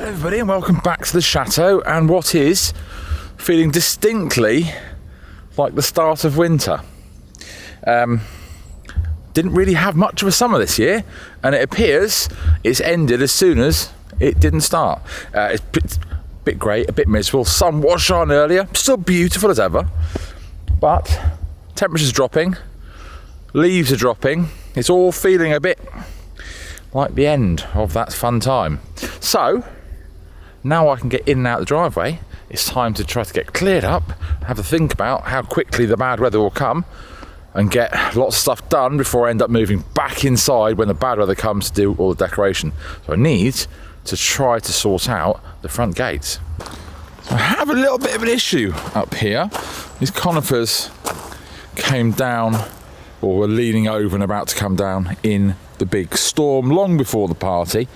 Hello everybody and welcome back to the chateau and what is feeling distinctly like the start of winter. Didn't really have much of a summer this year and it appears it's ended as soon as it didn't start. It's a bit grey, a bit miserable, sun was shining earlier, still beautiful as ever, but temperature's dropping, leaves are dropping, it's all feeling a bit like the end of that fun time. So now I can get in and out the driveway. It's time to try to get cleared up, have a think about how quickly the bad weather will come and get lots of stuff done before I end up moving back inside when the bad weather comes to do all the decoration. So I need to try to sort out the front gates. So I have a little bit of an issue up here. These conifers came down, or were leaning over and about to come down in the big storm long before the party,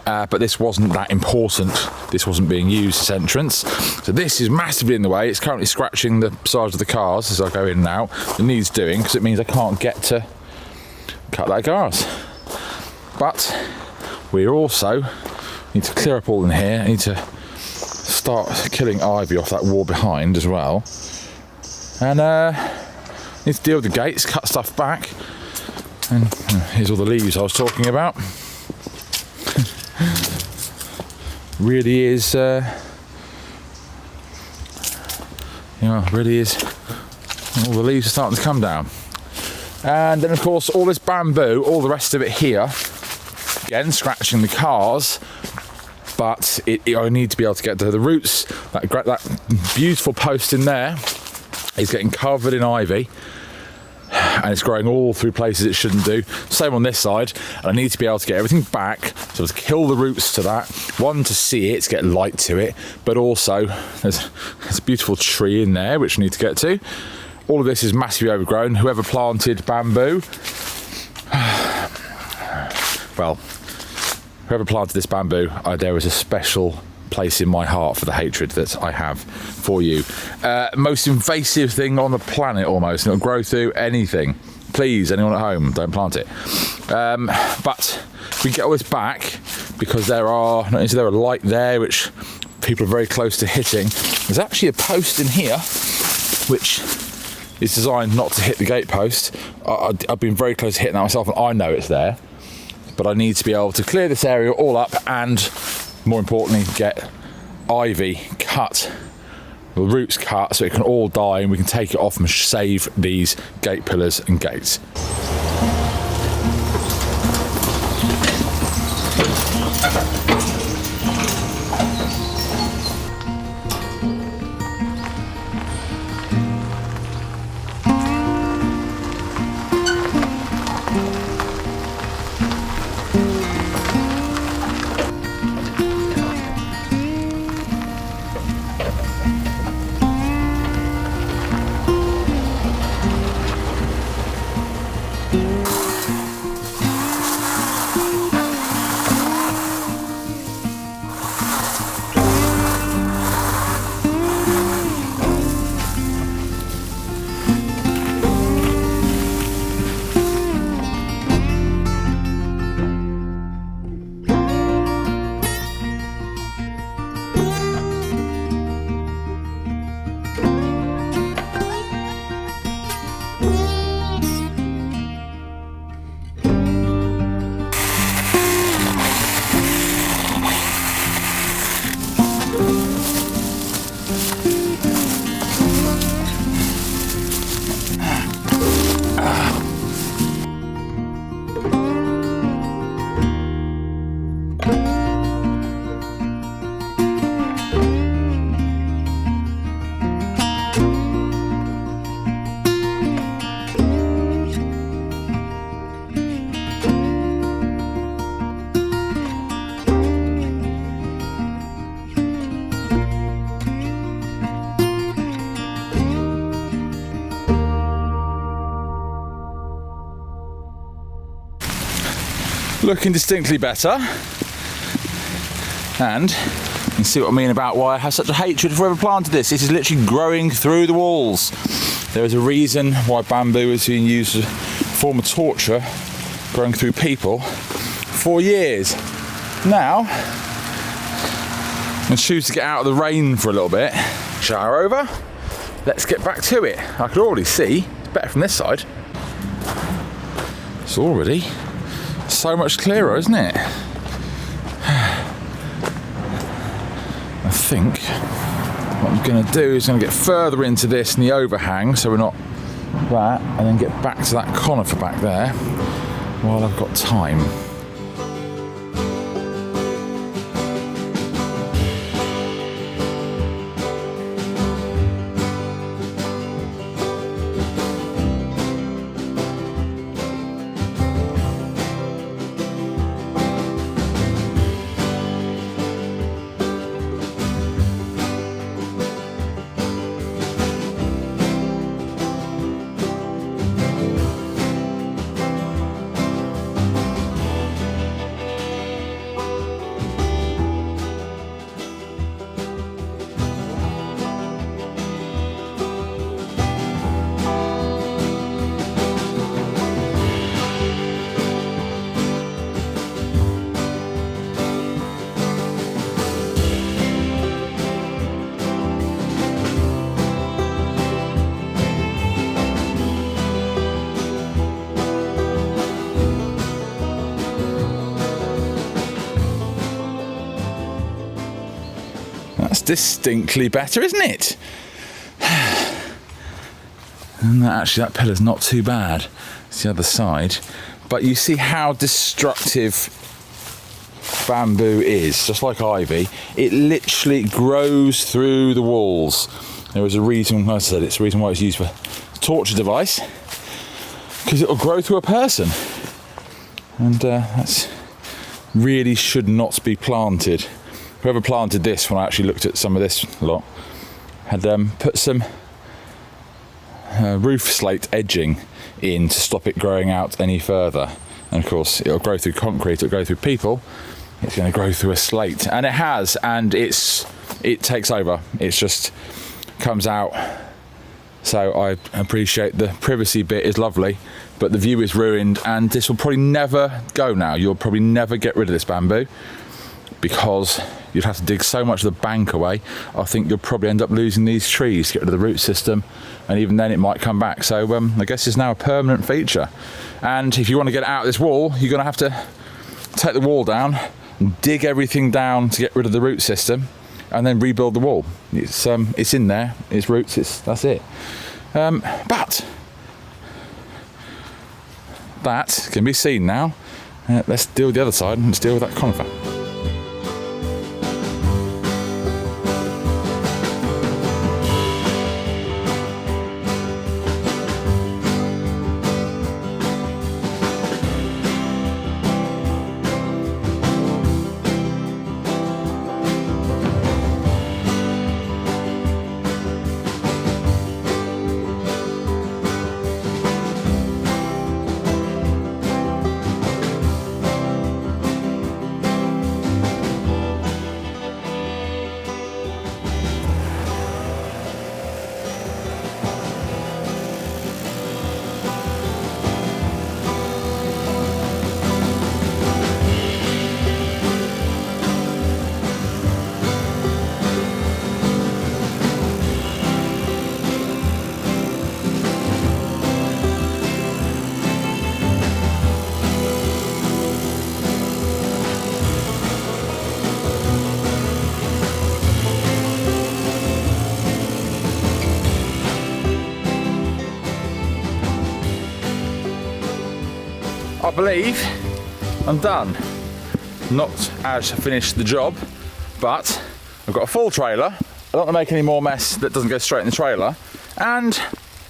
but this wasn't that important. This wasn't being used as entrance, so this is massively in the way. It's currently scratching the sides of the cars as I go in and out. It needs doing because it means I can't get to cut that grass. But we also need to clear up all in here. I need to start killing ivy off that wall behind as well, and need to deal with the gates, cut stuff back. And here's all the leaves I was talking about. Really is, really is. All the leaves are starting to come down. And then, of course, all this bamboo, all the rest of it here, again, scratching the cars. But I need to be able to get to the roots. That beautiful post in there is getting covered in ivy. And it's growing all through places it shouldn't do. Same on this side. And I need to be able to get everything back, so to kill the roots to that. One, to see it, to get light to it, but also there's a beautiful tree in there which I need to get to. All of this is massively overgrown. Whoever planted bamboo, well, whoever planted this bamboo, there is a special place in my heart for the hatred that I have for you. Most invasive thing on the planet almost, and it'll grow through anything. Please, anyone at home, don't plant it. But we get all this back because there are a light there which people are very close to hitting. There's actually a post in here which is designed not to hit the gate post. I've been very close to hitting that myself and I know it's there, but I need to be able to clear this area all up and, more importantly, get ivy cut, the roots cut, so it can all die and we can take it off and save these gate pillars and gates. Looking distinctly better, and you can see what I mean about why I have such a hatred for whoever planted this. This is literally growing through the walls. There is a reason why bamboo is being used as a form of torture, growing through people for years. Now, and choose to get out of the rain for a little bit. Shower over. Let's get back to it. I can already see it's better from this side. It's already so much clearer, isn't it? I think what I'm going to do is I'm going to get further into this in the overhang, so we're not that, and then get back to that conifer back there while I've got time. That's distinctly better, isn't it? And actually that pillar's not too bad. It's the other side. But you see how destructive bamboo is, just like ivy. It literally grows through the walls. There is a reason, like I said, it's the reason why it's used for a torture device, because it'll grow through a person. And that's really should not be planted. Whoever planted this, when I actually looked at some of this lot, had put some roof slate edging in to stop it growing out any further. And of course, it'll grow through concrete, it'll grow through people, it's going to grow through a slate. And it has, and it takes over. It just comes out. So I appreciate the privacy bit is lovely, but the view is ruined, and this will probably never go now. You'll probably never get rid of this bamboo, because you'd have to dig so much of the bank away. I think you'll probably end up losing these trees to get rid of the root system, and even then it might come back. So I guess it's now a permanent feature. And if you want to get it out of this wall, you're going to have to take the wall down, and dig everything down to get rid of the root system, and then rebuild the wall. It's in there, its roots, that's it. But that can be seen now. Let's deal with the other side, and let's deal with that conifer. I believe I'm done. Not as finished the job, but I've got a full trailer. I don't want to make any more mess that doesn't go straight in the trailer, and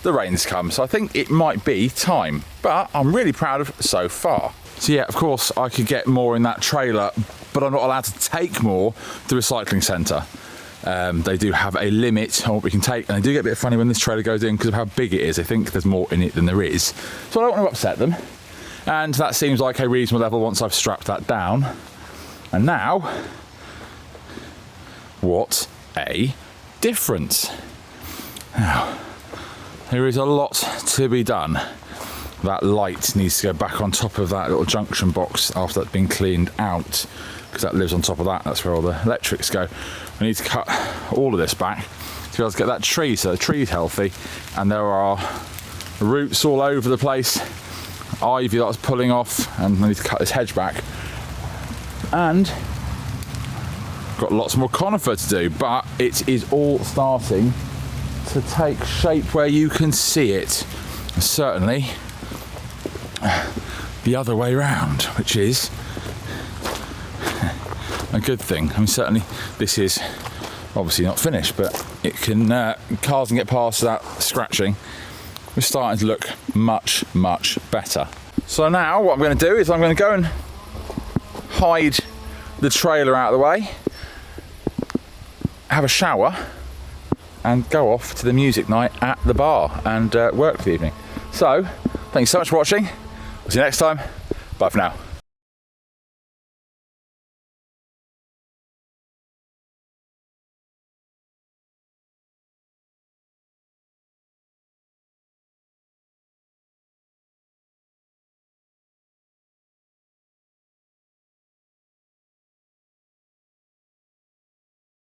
the rain's come, so I think it might be time, but I'm really proud of it so far. So yeah, of course I could get more in that trailer, but I'm not allowed to take more to the recycling centre. They do have a limit on what we can take, and they do get a bit funny when this trailer goes in because of how big it is. They think there's more in it than there is, so I don't want to upset them. And that seems like a reasonable level once I've strapped that down. And now, what a difference. Now, there is a lot to be done. that light needs to go back on top of that little junction box after that's been cleaned out, because that lives on top of that. That's where all the electrics go. We need to cut all of this back to be able to get that tree, so the tree's healthy, and there are roots all over the place, ivy that's pulling off, and I need to cut this hedge back. And got lots more conifer to do, but it is all starting to take shape where you can see it. Certainly the other way round, which is a good thing. I mean, certainly this is obviously not finished, but it can, cars can get past that scratching. We're starting to look much, much better. So now what I'm going to do is I'm going to go and hide the trailer out of the way, have a shower, and go off to the music night at the bar and work for the evening. So, thank you so much for watching. I'll see you next time. Bye for now.